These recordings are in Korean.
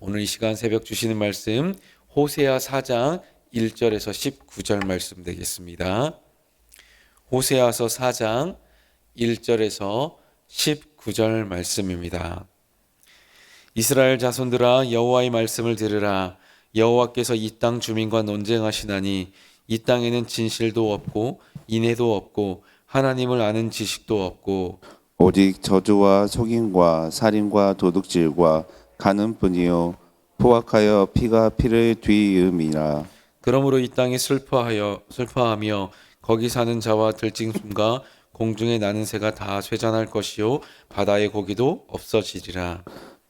오늘 이 시간 새벽 주시는 말씀 호세아 4장 1절에서 19절 말씀 되겠습니다. 호세아서 4장 1절에서 19절 말씀입니다. 이스라엘 자손들아 여호와의 말씀을 들으라. 여호와께서 이 땅 주민과 논쟁하시나니 이 땅에는 진실도 없고 인애도 없고 하나님을 아는 지식도 없고 오직 저주와 속임과 살인과 도둑질과 가늠뿐이요 포악하여 피가 피를 뒤이음이라. 그러므로 이 땅이 슬퍼하며 거기 사는 자와 들짐승과 공중에 나는 새가 다 쇠잔할 것이요 바다의 고기도 없어지리라.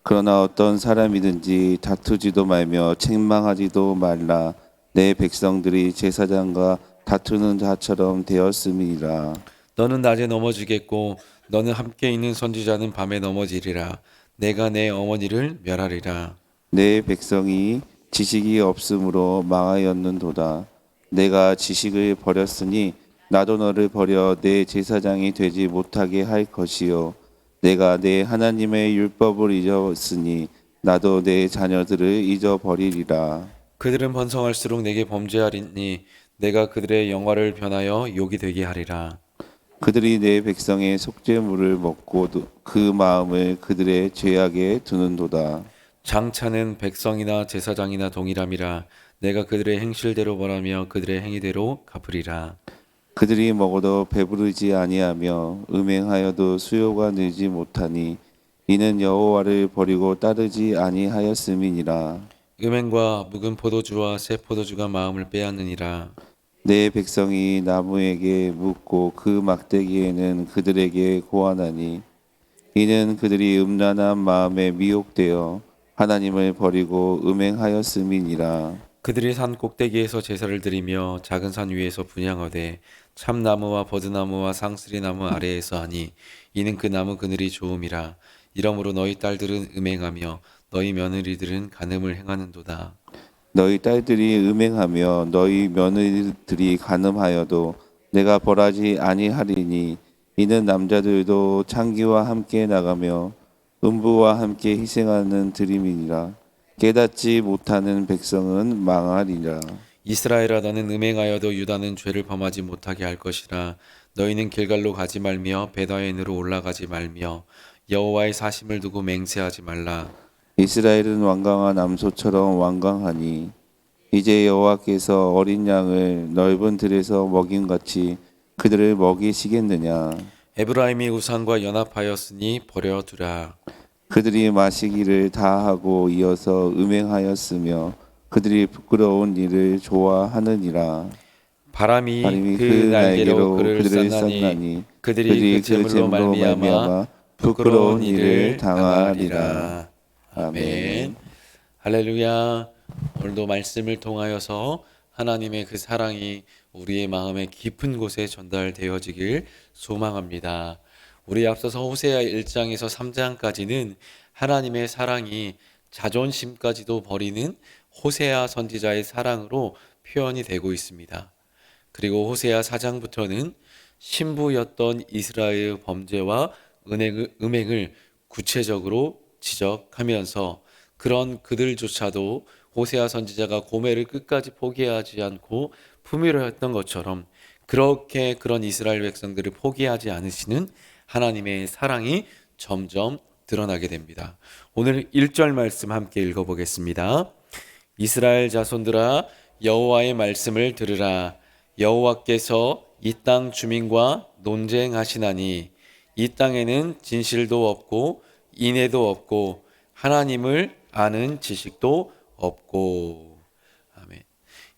그러나 어떤 사람이든지 다투지도 말며 책망하지도 말라. 내 백성들이 제사장과 다투는 자처럼 되었음이라. 너는 낮에 넘어지겠고 너는 함께 있는 선지자는 밤에 넘어지리라. 내가 내 어머니를 멸하리라. 내 백성이 지식이 없으므로 망하였는도다. 내가 지식을 버렸으니 나도 너를 버려 내 제사장이 되지 못하게 할 것이요 내가 내 하나님의 율법을 잊었으니 나도 내 자녀들을 잊어버리리라. 그들은 번성할수록 내게 범죄하리니 내가 그들의 영화를 변하여 욕이 되게 하리라. 그들이 내 백성의 속죄물을 먹고 그 마음을 그들의 죄악에 두는도다. 장차는 백성이나 제사장이나 동일함이라. 내가 그들의 행실대로 벌하며 그들의 행위대로 갚으리라. 그들이 먹어도 배부르지 아니하며 음행하여도 수요가 늘지 못하니 이는 여호와를 버리고 따르지 아니하였음이니라. 음행과 묵은 포도주와 새 포도주가 마음을 빼앗느니라. 내 백성이 나무에게 묻고 그 막대기에는 그들에게 고하나니 이는 그들이 음란한 마음에 미혹되어 하나님을 버리고 음행하였음이니라. 그들이 산 꼭대기에서 제사를 드리며 작은 산 위에서 분향하되 참나무와 버드나무와 상스리나무 아래에서 하니 이는 그 나무 그늘이 좋음이라. 이러므로 너희 딸들은 음행하며 너희 며느리들은 간음을 행하는도다. 너희 딸들이 음행하며 너희 며느리들이 간음하여도 내가 벌하지 아니하리니 이는 남자들도 창기와 함께 나가며 음부와 함께 희생하는 드림이니라. 깨닫지 못하는 백성은 망하리라. 이스라엘아 너는 음행하여도 유다는 죄를 범하지 못하게 할 것이라. 너희는 길갈로 가지 말며 베다웬으로 올라가지 말며 여호와의 사심을 두고 맹세하지 말라. 이스라엘은 완강한 암소처럼 완강하니 이제 여호와께서 어린 양을 넓은 들에서 먹임같이 그들을 먹이시겠느냐. 에브라임이 우상과 연합하였으니 버려두라. 그들이 마시기를 다하고 이어서 음행하였으며 그들이 부끄러운 일을 좋아하느니라. 바람이 바람이 그 날개로 그를 그들을 쌌나니 쌌나니 그들이 그 그 재물로 말미암아 부끄러운 일을 당하리라. 당하리라. 아멘. 할렐루야. 오늘도 말씀을 통하여서 하나님의 그 사랑이 우리의 마음의 깊은 곳에 전달되어지길 소망합니다. 우리 앞서서 호세아 1장에서 3장까지는 하나님의 사랑이 자존심까지도 버리는 호세아 선지자의 사랑으로 표현이 되고 있습니다. 그리고 호세아 4장부터는 신부였던 이스라엘의 범죄와 음행을 구체적으로 지적하면서 그런 그들조차도 호세아 선지자가 고멜을 끝까지 포기하지 않고 품위로 했던 것처럼 그렇게 그런 이스라엘 백성들을 포기하지 않으시는 하나님의 사랑이 점점 드러나게 됩니다. 오늘 1절 말씀 함께 읽어보겠습니다. 이스라엘 자손들아 여호와의 말씀을 들으라. 여호와께서 이 땅 주민과 논쟁하시나니 이 땅에는 진실도 없고 인애도 없고 하나님을 아는 지식도 없고. 아멘.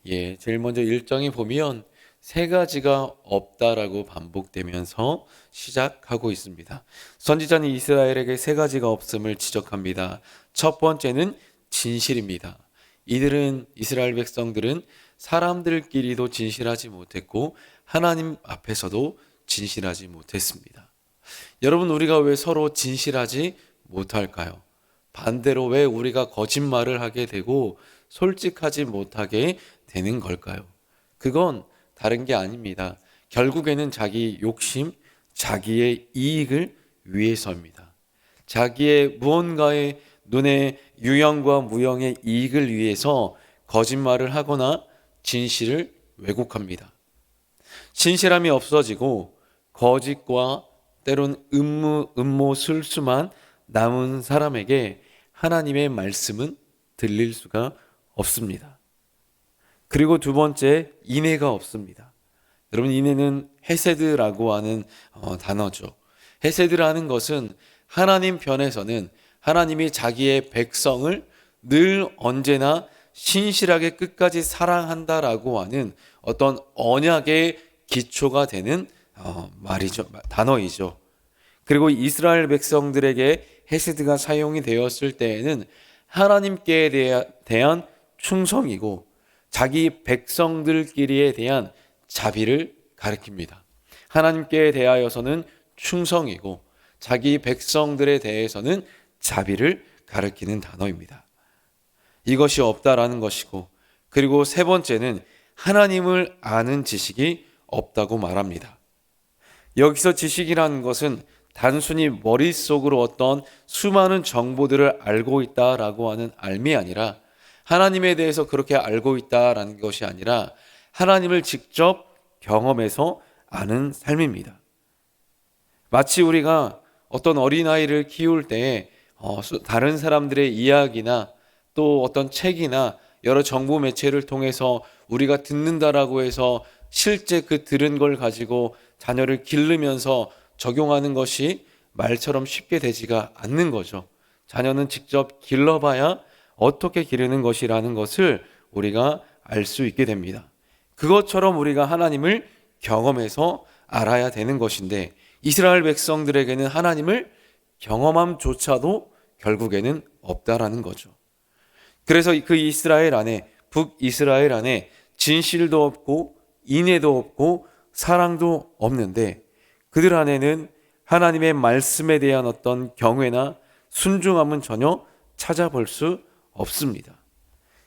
예, 제일 먼저 1장에 보면 세 가지가 없다라고 반복되면서 시작하고 있습니다. 선지자는 이스라엘에게 세 가지가 없음을 지적합니다. 첫 번째는 진실입니다. 이스라엘 백성들은 사람들끼리도 진실하지 못했고 하나님 앞에서도 진실하지 못했습니다. 여러분, 우리가 왜 서로 진실하지 못할까요? 반대로 왜 우리가 거짓말을 하게 되고 솔직하지 못하게 되는 걸까요? 그건 다른 게 아닙니다. 결국에는 자기 욕심, 자기의 이익을 위해서입니다. 자기의 무언가에 눈의 유형과 무형의 이익을 위해서 거짓말을 하거나 진실을 왜곡합니다. 신실함이 없어지고 거짓과 때론 음모 술수만 남은 사람에게 하나님의 말씀은 들릴 수가 없습니다. 그리고 두 번째, 인애가 없습니다. 여러분, 인애는 헤세드라고 하는 단어죠. 헤세드라는 것은 하나님 편에서는 하나님이 자기의 백성을 늘 언제나 신실하게 끝까지 사랑한다라고 하는 어떤 언약의 기초가 되는 단어이죠. 그리고 이스라엘 백성들에게 헤세드가 사용이 되었을 때에는 하나님께 대한 충성이고 자기 백성들끼리에 대한 자비를 가리킵니다. 하나님께 대하여서는 충성이고 자기 백성들에 대해서는 자비를 가리키는 단어입니다. 이것이 없다라는 것이고, 그리고 세 번째는 하나님을 아는 지식이 없다고 말합니다. 여기서 지식이라는 것은 단순히 머릿속으로 어떤 수많은 정보들을 알고 있다라고 하는 알미 아니라, 하나님에 대해서 그렇게 알고 있다라는 것이 아니라 하나님을 직접 경험해서 아는 삶입니다. 마치 우리가 어떤 어린아이를 키울 때 다른 사람들의 이야기나 또 어떤 책이나 여러 정보 매체를 통해서 우리가 듣는다라고 해서 실제 그 들은 걸 가지고 자녀를 기르면서 적용하는 것이 말처럼 쉽게 되지가 않는 거죠. 자녀는 직접 길러봐야 어떻게 기르는 것이라는 것을 우리가 알 수 있게 됩니다. 그것처럼 우리가 하나님을 경험해서 알아야 되는 것인데, 이스라엘 백성들에게는 하나님을 경험함조차도 결국에는 없다라는 거죠. 그래서 그 이스라엘 안에, 북이스라엘 안에 진실도 없고 인애도 없고 사랑도 없는데, 그들 안에는 하나님의 말씀에 대한 어떤 경외나 순종함은 전혀 찾아볼 수 없습니다.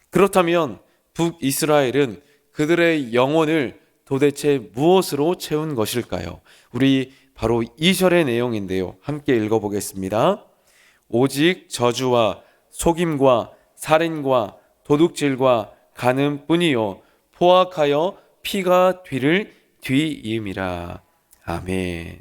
그렇다면 북이스라엘은 그들의 영혼을 도대체 무엇으로 채운 것일까요? 우리 바로 2절의 내용인데요. 함께 읽어보겠습니다. 오직 저주와 속임과 살인과 도둑질과 간음뿐이요 포악하여 피가 뒤를 뒤이음이라. 아멘.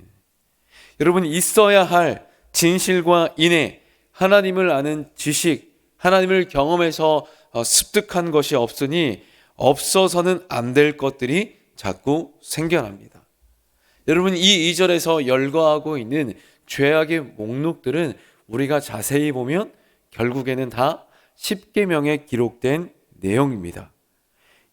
여러분, 있어야 할 진실과 인애, 하나님을 아는 지식, 하나님을 경험해서 습득한 것이 없으니 없어서는 안 될 것들이 자꾸 생겨납니다. 여러분, 이 2절에서 열거하고 있는 죄악의 목록들은 우리가 자세히 보면 결국에는 다 십계명에 기록된 내용입니다.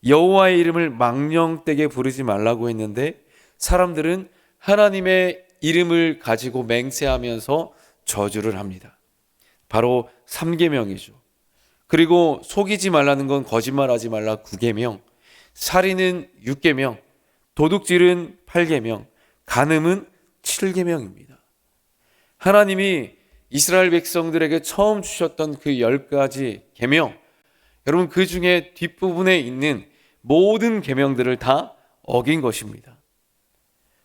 여호와의 이름을 망령되게 부르지 말라고 했는데, 사람들은 하나님의 이름을 가지고 맹세하면서 저주를 합니다. 바로 3계명이죠. 그리고 속이지 말라는 건 거짓말하지 말라 9계명, 살인은 6계명, 도둑질은 8계명, 간음은 7계명입니다. 하나님이 이스라엘 백성들에게 처음 주셨던 그 10가지 계명, 여러분, 그 중에 뒷부분에 있는 모든 계명들을 다 어긴 것입니다.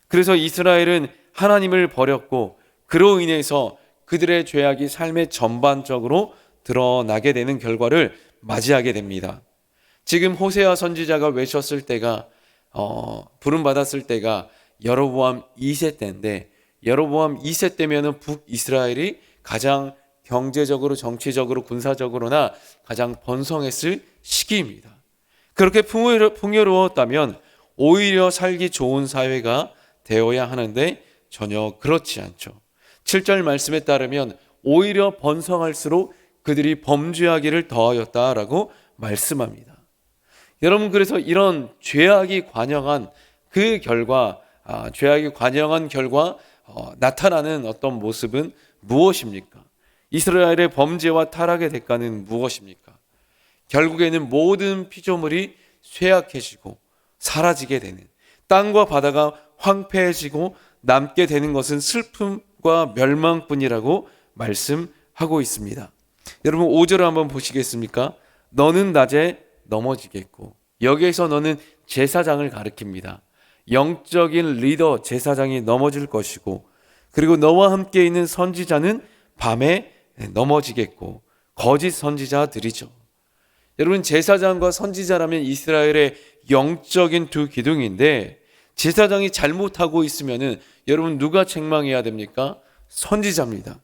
그래서 이스라엘은 하나님을 버렸고, 그로 인해서 그들의 죄악이 삶의 전반적으로 드러나게 되는 결과를 맞이하게 됩니다. 지금 호세아 선지자가 외쳤을 때가 부름받았을 때가 여로보암 2세 때인데, 여로보암 2세 때면은 북이스라엘이 가장 경제적으로, 정치적으로, 군사적으로나 가장 번성했을 시기입니다. 그렇게 풍요로웠다면 오히려 살기 좋은 사회가 되어야 하는데 전혀 그렇지 않죠. 7절 말씀에 따르면 오히려 번성할수록 그들이 범죄하기를 더하였다라고 말씀합니다. 여러분, 그래서 이런 죄악이 관영한 그 결과, 나타나는 어떤 모습은 무엇입니까? 이스라엘의 범죄와 타락의 대가는 무엇입니까? 결국에는 모든 피조물이 쇠약해지고 사라지게 되는, 땅과 바다가 황폐해지고 남게 되는 것은 슬픔과 멸망뿐이라고 말씀하고 있습니다. 여러분, 5절을 한번 보시겠습니까? 너는 낮에 넘어지겠고, 여기에서 너는 제사장을 가리킵니다. 영적인 리더 제사장이 넘어질 것이고, 그리고 너와 함께 있는 선지자는 밤에 넘어지겠고, 거짓 선지자들이죠. 여러분, 제사장과 선지자라면 이스라엘의 영적인 두 기둥인데, 제사장이 잘못하고 있으면은 여러분 누가 책망해야 됩니까? 선지자입니다.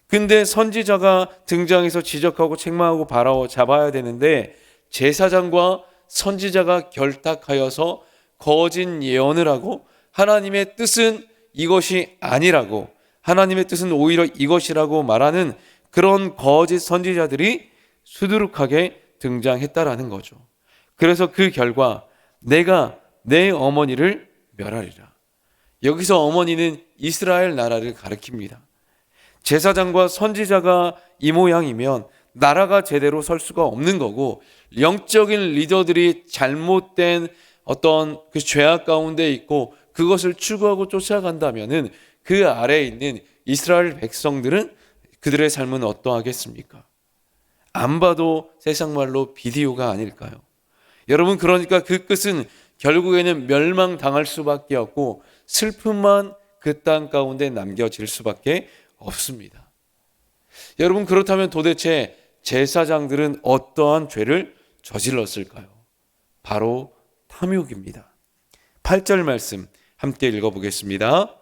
근데 선지자가 등장해서 지적하고 책망하고 바로잡아야 되는데, 제사장과 선지자가 결탁하여서 거짓 예언을 하고 하나님의 뜻은 이것이 아니라고, 하나님의 뜻은 오히려 이것이라고 말하는 그런 거짓 선지자들이 수두룩하게 등장했다라는 거죠. 그래서 그 결과 내가 내 어머니를 멸하리라. 여기서 어머니는 이스라엘 나라를 가리킵니다. 제사장과 선지자가 이 모양이면 나라가 제대로 설 수가 없는 거고, 영적인 리더들이 잘못된 어떤 그 죄악 가운데 있고 그것을 추구하고 쫓아간다면은 그 아래에 있는 이스라엘 백성들은 그들의 삶은 어떠하겠습니까? 안 봐도 세상 말로 비디오가 아닐까요? 여러분, 그러니까 그 끝은 결국에는 멸망당할 수밖에 없고 슬픔만 그 땅 가운데 남겨질 수밖에 없습니다. 여러분, 그렇다면 도대체 제사장들은 어떠한 죄를 저질렀을까요? 바로 탐욕입니다. 8절 말씀 함께 읽어보겠습니다.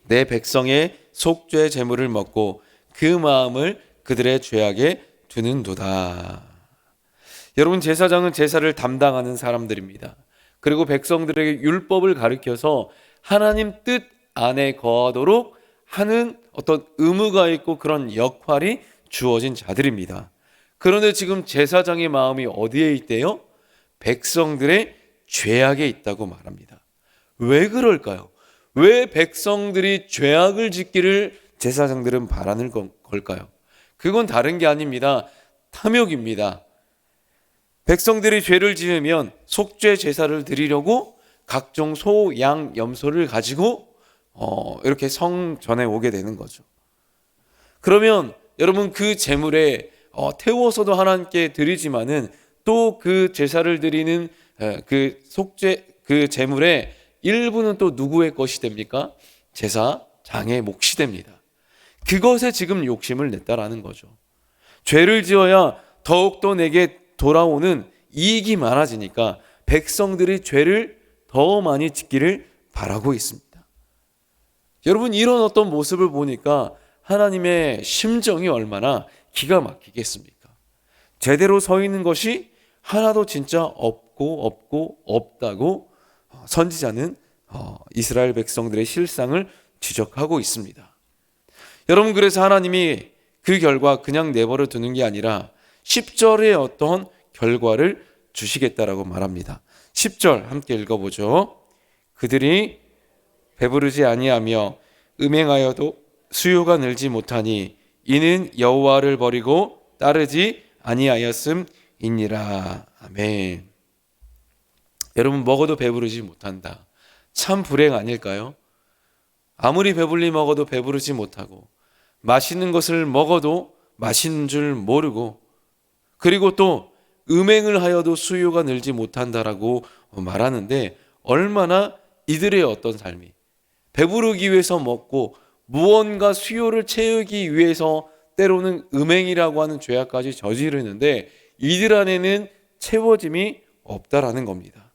내 백성의 속죄 제물을 먹고 그 마음을 그들의 죄악에 두는도다. 여러분, 제사장은 제사를 담당하는 사람들입니다. 그리고 백성들에게 율법을 가르쳐서 하나님 뜻 안에 거하도록 하는 어떤 의무가 있고 그런 역할이 주어진 자들입니다. 그런데 지금 제사장의 마음이 어디에 있대요? 백성들의 죄악에 있다고 말합니다. 왜 그럴까요? 왜 백성들이 죄악을 짓기를 제사장들은 바라는 걸까요? 그건 다른 게 아닙니다. 탐욕입니다. 백성들이 죄를 지으면 속죄 제사를 드리려고 각종 소, 양, 염소를 가지고 이렇게 성전에 오게 되는 거죠. 그러면 여러분, 그 제물에 태워서도 하나님께 드리지만은 또 그 제사를 드리는 그 속죄 그 제물의 일부는 또 누구의 것이 됩니까? 제사장의 몫이 됩니다. 그것에 지금 욕심을 냈다라는 거죠. 죄를 지어야 더욱더 내게 돌아오는 이익이 많아지니까 백성들이 죄를 더 많이 짓기를 바라고 있습니다. 여러분, 이런 어떤 모습을 보니까 하나님의 심정이 얼마나 기가 막히겠습니까? 제대로 서 있는 것이 하나도 진짜 없다고 선지자는 이스라엘 백성들의 실상을 지적하고 있습니다. 여러분, 그래서 하나님이 그 결과 그냥 내버려 두는 게 아니라 10절의 어떤 결과를 주시겠다라고 말합니다. 10절 함께 읽어보죠. 그들이 배부르지 아니하며 음행하여도 수요가 늘지 못하니 이는 여호와를 버리고 따르지 아니하였음이니라. 아멘. 여러분, 먹어도 배부르지 못한다. 참 불행 아닐까요? 아무리 배불리 먹어도 배부르지 못하고, 맛있는 것을 먹어도 맛있는 줄 모르고, 그리고 또 음행을 하여도 수요가 늘지 못한다라고 말하는데, 얼마나 이들의 어떤 삶이 배부르기 위해서 먹고 무언가 수요를 채우기 위해서 때로는 음행이라고 하는 죄악까지 저지르는데 이들 안에는 채워짐이 없다라는 겁니다.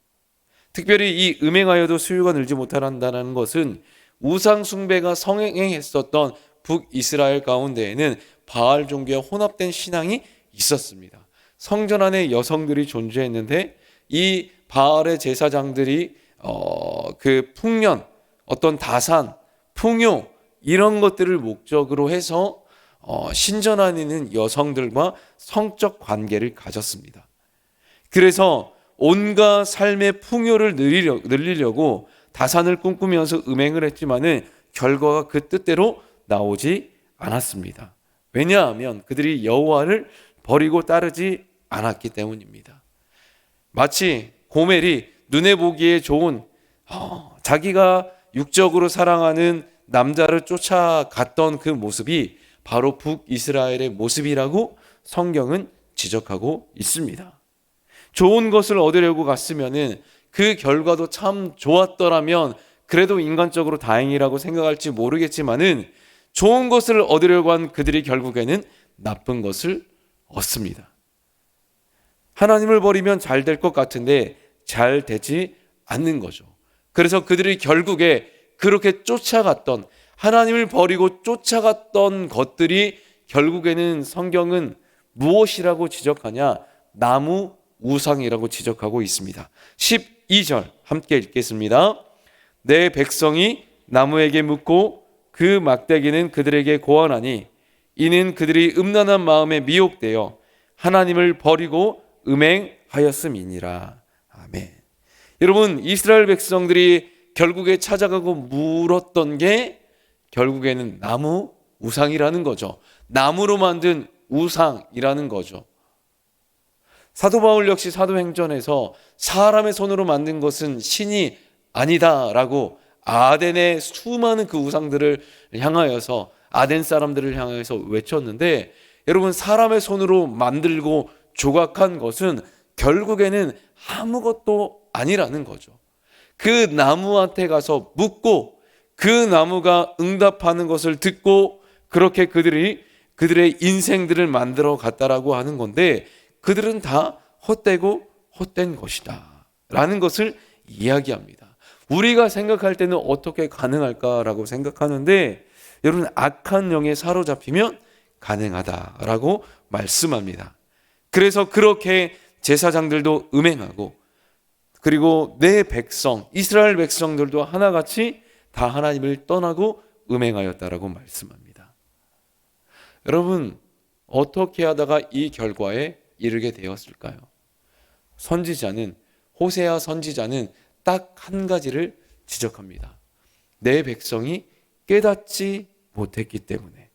특별히 이 음행하여도 수요가 늘지 못한다는 것은 우상 숭배가 성행했었던 북이스라엘 가운데에는 바알 종교와 혼합된 신앙이 있었습니다. 성전 안에 여성들이 존재했는데 이 바알의 제사장들이 그 풍년, 어떤 다산, 풍요 이런 것들을 목적으로 해서 신전 안에 있는 여성들과 성적 관계를 가졌습니다. 그래서 온갖 삶의 풍요를 늘리려고 다산을 꿈꾸면서 음행을 했지만은 결과가 그 뜻대로 나오지 않았습니다. 왜냐하면 그들이 여호와를 버리고 따르지 않았기 때문입니다. 마치 고멜이 눈에 보기에 좋은 자기가 육적으로 사랑하는 남자를 쫓아갔던 그 모습이 바로 북이스라엘의 모습이라고 성경은 지적하고 있습니다. 좋은 것을 얻으려고 갔으면은 그 결과도 참 좋았더라면 그래도 인간적으로 다행이라고 생각할지 모르겠지만은 좋은 것을 얻으려고 한 그들이 결국에는 나쁜 것을 얻습니다. 하나님을 버리면 잘 될 것 같은데 잘 되지 않는 거죠. 그래서 그들이 결국에 그렇게 쫓아갔던, 하나님을 버리고 쫓아갔던 것들이 결국에는 성경은 무엇이라고 지적하냐? 나무 우상이라고 지적하고 있습니다. 12절 함께 읽겠습니다. 내 백성이 나무에게 묻고 그 막대기는 그들에게 고하나니 이는 그들이 음란한 마음에 미혹되어 하나님을 버리고 음행하였음이니라. 아멘. 여러분, 이스라엘 백성들이 결국에 찾아가고 물었던 게 결국에는 나무 우상이라는 거죠. 나무로 만든 우상이라는 거죠. 사도 바울 역시 사도행전에서 사람의 손으로 만든 것은 신이 아니다라고 아덴의 수많은 그 우상들을 향하여서, 아덴 사람들을 향해서 외쳤는데, 여러분, 사람의 손으로 만들고 조각한 것은 결국에는 아무것도 아니라는 거죠. 그 나무한테 가서 묻고 그 나무가 응답하는 것을 듣고 그렇게 그들의 인생들을 만들어 갔다라고 하는 건데, 그들은 다 헛되고 헛된 것이다 라는 것을 이야기합니다. 우리가 생각할 때는 어떻게 가능할까라고 생각하는데, 여러분, 악한 영에 사로잡히면 가능하다라고 말씀합니다. 그래서 그렇게 제사장들도 음행하고, 그리고 내 백성 이스라엘 백성들도 하나같이 다 하나님을 떠나고 음행하였다라고 말씀합니다. 여러분, 어떻게 하다가 이 결과에 이르게 되었을까요? 호세아 선지자는 딱 한 가지를 지적합니다. 내 백성이 깨닫지 못했기 때문에,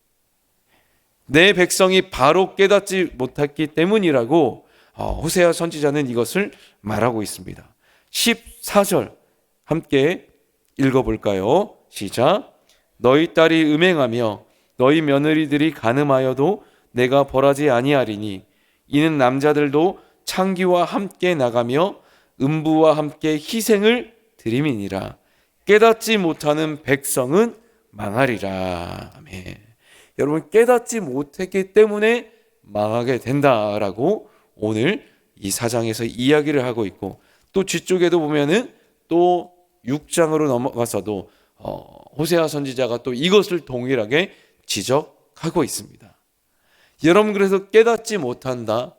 내 백성이 바로 깨닫지 못했기 때문이라고 호세아 선지자는 이것을 말하고 있습니다. 14절 함께 읽어볼까요? 시작. 너희 딸이 음행하며 너희 며느리들이 간음하여도 내가 벌하지 아니하리니 이는 남자들도 창기와 함께 나가며 음부와 함께 희생을 드림이니라. 깨닫지 못하는 백성은 망하리라. 아멘. 여러분, 깨닫지 못했기 때문에 망하게 된다라고 오늘 이 4장에서 이야기를 하고 있고, 또 뒤쪽에도 보면은 또 6장으로 넘어가서도 호세아 선지자가 또 이것을 동일하게 지적하고 있습니다. 여러분, 그래서 깨닫지 못한다,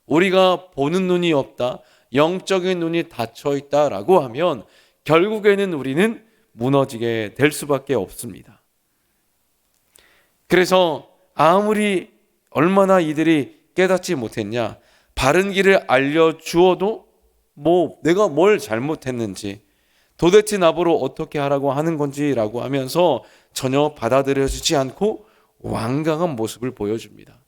우리가 보는 눈이 없다, 영적인 눈이 닫혀 있다라고 하면 결국에는 우리는 무너지게 될 수밖에 없습니다. 그래서 아무리 얼마나 이들이 깨닫지 못했냐, 바른 길을 알려주어도 내가 뭘 잘못했는지, 도대체 나보러 어떻게 하라고 하는 건지라고 하면서 전혀 받아들여지지 않고 완강한 모습을 보여줍니다.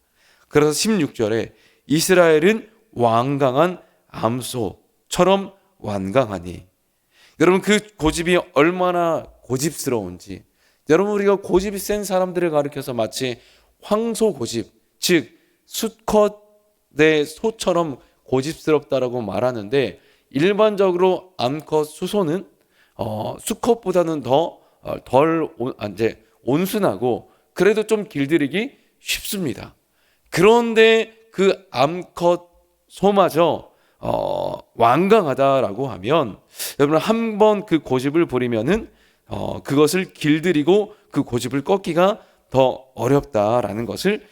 그래서 16절에 이스라엘은 완강한 암소처럼 완강하니, 여러분, 그 고집이 얼마나 고집스러운지, 여러분, 우리가 고집이 센 사람들을 가리켜서 마치 황소 고집, 즉 수컷의 소처럼 고집스럽다라고 말하는데, 일반적으로 암컷 수소는 수컷보다는 덜 온순하고 그래도 좀 길들이기 쉽습니다. 그런데 그 암컷 소마저 완강하다라고 하면, 여러분, 한 번 그 고집을 부리면은 그것을 길들이고 그 고집을 꺾기가 더 어렵다라는 것을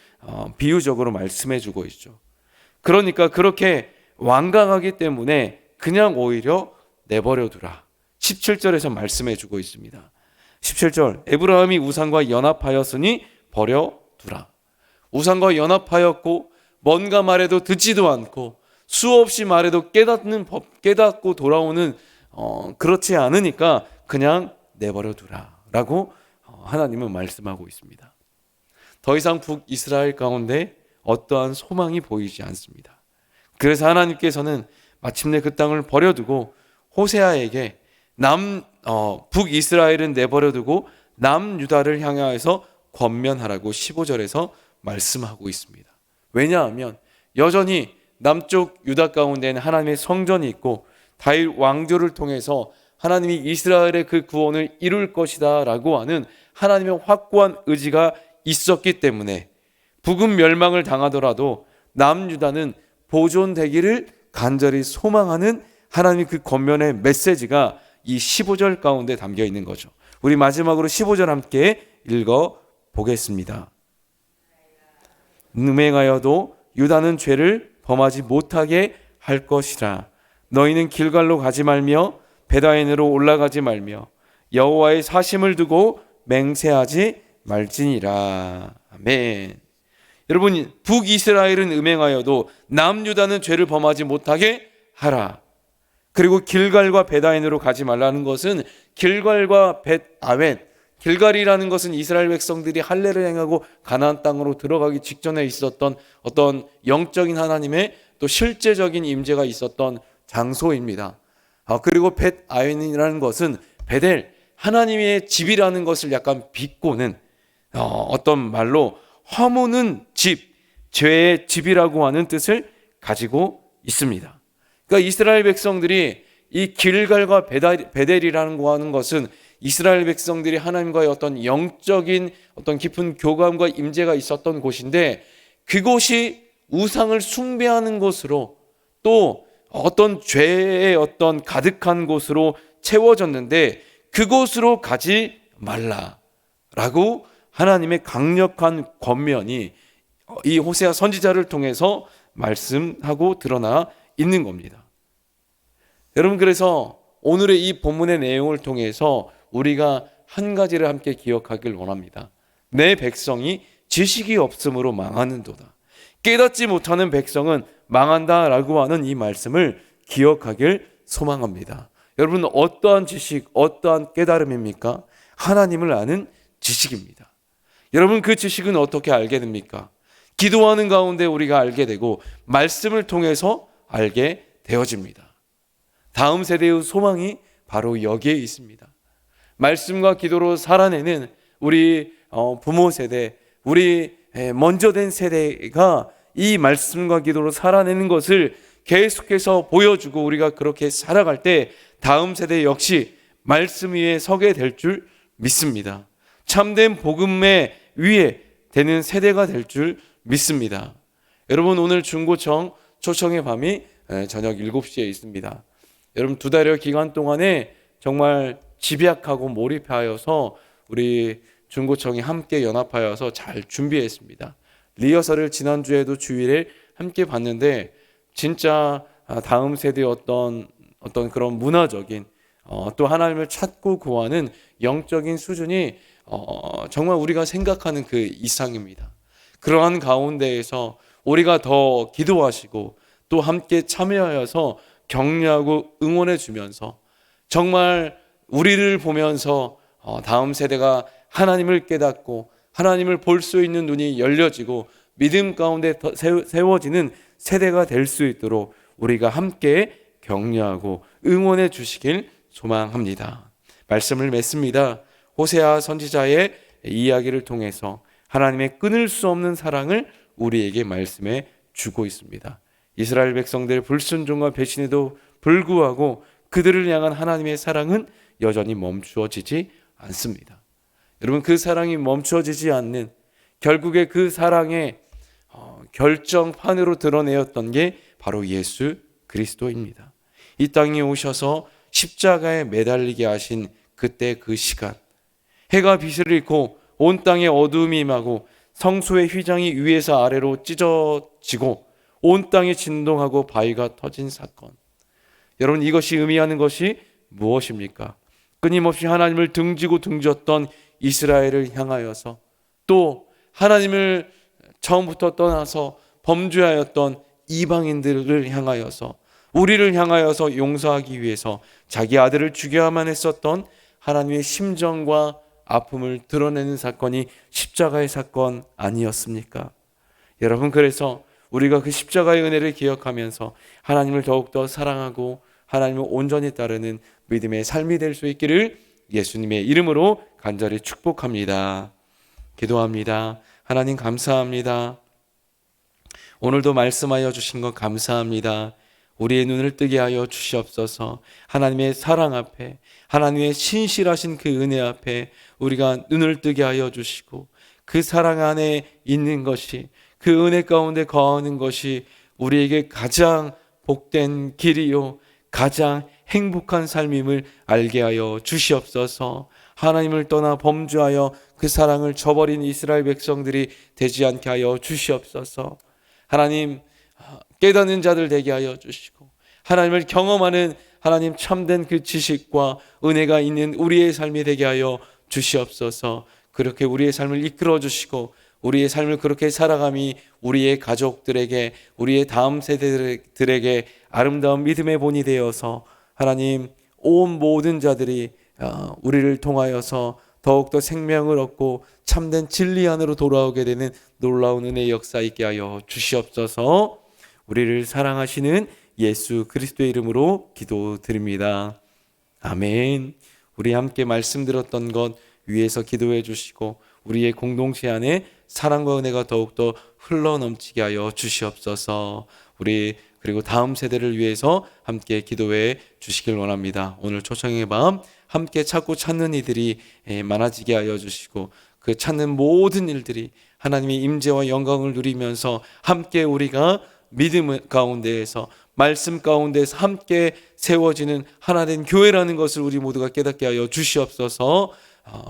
비유적으로 말씀해 주고 있죠. 그러니까 그렇게 완강하기 때문에 그냥 오히려 내버려 두라. 17절에서 말씀해 주고 있습니다. 17절, 에브라임이 우상과 연합하였으니 버려 두라. 우상과 연합하였고 뭔가 말해도 듣지도 않고 수없이 말해도 깨닫고 돌아오는 그렇지 않으니까 그냥 내버려 두라라고 하나님은 말씀하고 있습니다. 더 이상 북이스라엘 가운데 어떠한 소망이 보이지 않습니다. 그래서 하나님께서는 마침내 그 땅을 버려두고 호세아에게 북이스라엘은 내버려두고 남유다를 향하여서 권면하라고 15절에서 말씀하고 있습니다. 왜냐하면 여전히 남쪽 유다 가운데는 하나님의 성전이 있고 다윗 왕조를 통해서 하나님이 이스라엘의 그 구원을 이룰 것이다 라고 하는 하나님의 확고한 의지가 있었기 때문에 북은 멸망을 당하더라도 남유다는 보존되기를 간절히 소망하는 하나님의 그 권면의 메시지가 이 15절 가운데 담겨 있는 거죠. 우리 마지막으로 15절 함께 읽어 보겠습니다. 음행하여도 유다는 죄를 범하지 못하게 할 것이라. 너희는 길갈로 가지 말며 베다인으로 올라가지 말며 여호와의 사심을 두고 맹세하지 말지니라. 아멘. 여러분, 북이스라엘은 음행하여도 남유다는 죄를 범하지 못하게 하라. 그리고 길갈과 베다인으로 가지 말라는 것은 길갈과 벳아웬, 길갈이라는 것은 이스라엘 백성들이 할례를 행하고 가나안 땅으로 들어가기 직전에 있었던 어떤 영적인 하나님의 또 실제적인 임재가 있었던 장소입니다. 그리고 벳아웬이라는 것은 베델, 하나님의 집이라는 것을 약간 비꼬는 어떤 말로 허무는 집, 죄의 집이라고 하는 뜻을 가지고 있습니다. 그러니까 이스라엘 백성들이 이 길갈과 베델이라는 거 하는 것은 이스라엘 백성들이 하나님과의 어떤 영적인 어떤 깊은 교감과 임재가 있었던 곳인데, 그곳이 우상을 숭배하는 곳으로 또 어떤 죄의 어떤 가득한 곳으로 채워졌는데, 그곳으로 가지 말라라고 하나님의 강력한 권면이 이 호세아 선지자를 통해서 말씀하고 드러나 있는 겁니다. 여러분, 그래서 오늘의 이 본문의 내용을 통해서 우리가 한 가지를 함께 기억하길 원합니다. 내 백성이 지식이 없음으로 망하는도다. 깨닫지 못하는 백성은 망한다라고 하는 이 말씀을 기억하길 소망합니다. 여러분, 어떠한 지식, 어떠한 깨달음입니까? 하나님을 아는 지식입니다. 여러분, 그 지식은 어떻게 알게 됩니까? 기도하는 가운데 우리가 알게 되고 말씀을 통해서 알게 되어집니다. 다음 세대의 소망이 바로 여기에 있습니다. 말씀과 기도로 살아내는 우리 부모 세대, 우리 먼저 된 세대가 이 말씀과 기도로 살아내는 것을 계속해서 보여주고 우리가 그렇게 살아갈 때 다음 세대 역시 말씀 위에 서게 될 줄 믿습니다. 참된 복음의 위에 되는 세대가 될 줄 믿습니다. 여러분, 오늘 중고청 초청의 밤이 저녁 7시에 있습니다. 여러분, 2달여 기간 동안에 정말 집약하고 몰입하여서 우리 중고청이 함께 연합하여서 잘 준비했습니다. 리허설을 지난주에도 주일에 함께 봤는데 진짜 다음 세대의 어떤 그런 문화적인 또 하나님을 찾고 구하는 영적인 수준이 정말 우리가 생각하는 그 이상입니다. 그러한 가운데에서 우리가 더 기도하시고 또 함께 참여하여서 격려하고 응원해 주면서 정말 우리를 보면서 다음 세대가 하나님을 깨닫고 하나님을 볼 수 있는 눈이 열려지고 믿음 가운데 더 세워지는 세대가 될 수 있도록 우리가 함께 격려하고 응원해 주시길 소망합니다. 말씀을 맺습니다. 호세아 선지자의 이야기를 통해서 하나님의 끊을 수 없는 사랑을 우리에게 말씀해 주고 있습니다. 이스라엘 백성들의 불순종과 배신에도 불구하고 그들을 향한 하나님의 사랑은 여전히 멈추어지지 않습니다. 여러분, 그 사랑이 멈추어지지 않는 결국에 그 사랑의 결정판으로 드러내었던 게 바로 예수 그리스도입니다. 이 땅에 오셔서 십자가에 매달리게 하신 그때 그 시간, 해가 빛을 잃고 온 땅에 어두움이 임하고 성소의 휘장이 위에서 아래로 찢어지고 온 땅이 진동하고 바위가 터진 사건. 여러분, 이것이 의미하는 것이 무엇입니까? 끊임없이 하나님을 등지고 등졌던 이스라엘을 향하여서 또 하나님을 처음부터 떠나서 범죄하였던 이방인들을 향하여서 우리를 향하여서 용서하기 위해서 자기 아들을 죽여야만 했었던 하나님의 심정과 아픔을 드러내는 사건이 십자가의 사건 아니었습니까? 여러분, 그래서 우리가 그 십자가의 은혜를 기억하면서 하나님을 더욱더 사랑하고 하나님을 온전히 따르는 믿음의 삶이 될 수 있기를 예수님의 이름으로 간절히 축복합니다. 기도합니다. 하나님, 감사합니다. 오늘도 말씀하여 주신 것 감사합니다. 우리의 눈을 뜨게 하여 주시옵소서. 하나님의 사랑 앞에, 하나님의 신실하신 그 은혜 앞에 우리가 눈을 뜨게 하여 주시고 그 사랑 안에 있는 것이, 그 은혜 가운데 거하는 것이 우리에게 가장 복된 길이요 가장 행복한 삶임을 알게 하여 주시옵소서. 하나님을 떠나 범죄하여 그 사랑을 저버린 이스라엘 백성들이 되지 않게 하여 주시옵소서. 하나님, 깨닫는 자들 되게 하여 주시고, 하나님을 경험하는 하나님 참된 그 지식과 은혜가 있는 우리의 삶이 되게 하여 주시옵소서. 그렇게 우리의 삶을 이끌어 주시고 우리의 삶을 그렇게 살아감이 우리의 가족들에게, 우리의 다음 세대들에게 아름다운 믿음의 본이 되어서 하나님 온 모든 자들이 우리를 통하여서 더욱더 생명을 얻고 참된 진리 안으로 돌아오게 되는 놀라운 은혜의 역사 있게 하여 주시옵소서. 우리를 사랑하시는 예수 그리스도의 이름으로 기도드립니다. 아멘. 우리 함께 말씀 들었던 것 위에서 기도해 주시고 우리의 공동체 안에 사랑과 은혜가 더욱더 흘러넘치게 하여 주시옵소서. 우리 그리고 다음 세대를 위해서 함께 기도해 주시길 원합니다. 오늘 초청의 밤 함께 찾고 찾는 이들이 많아지게 하여 주시고 그 찾는 모든 일들이 하나님의 임재와 영광을 누리면서 함께 우리가 믿음 가운데에서 말씀 가운데에서 함께 세워지는 하나된 교회라는 것을 우리 모두가 깨닫게 하여 주시옵소서.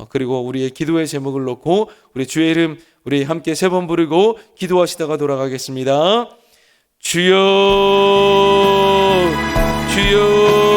그리고 우리의 기도의 제목을 놓고 우리 주의 이름 우리 함께 3번 부르고 기도하시다가 돌아가겠습니다. 주여 주여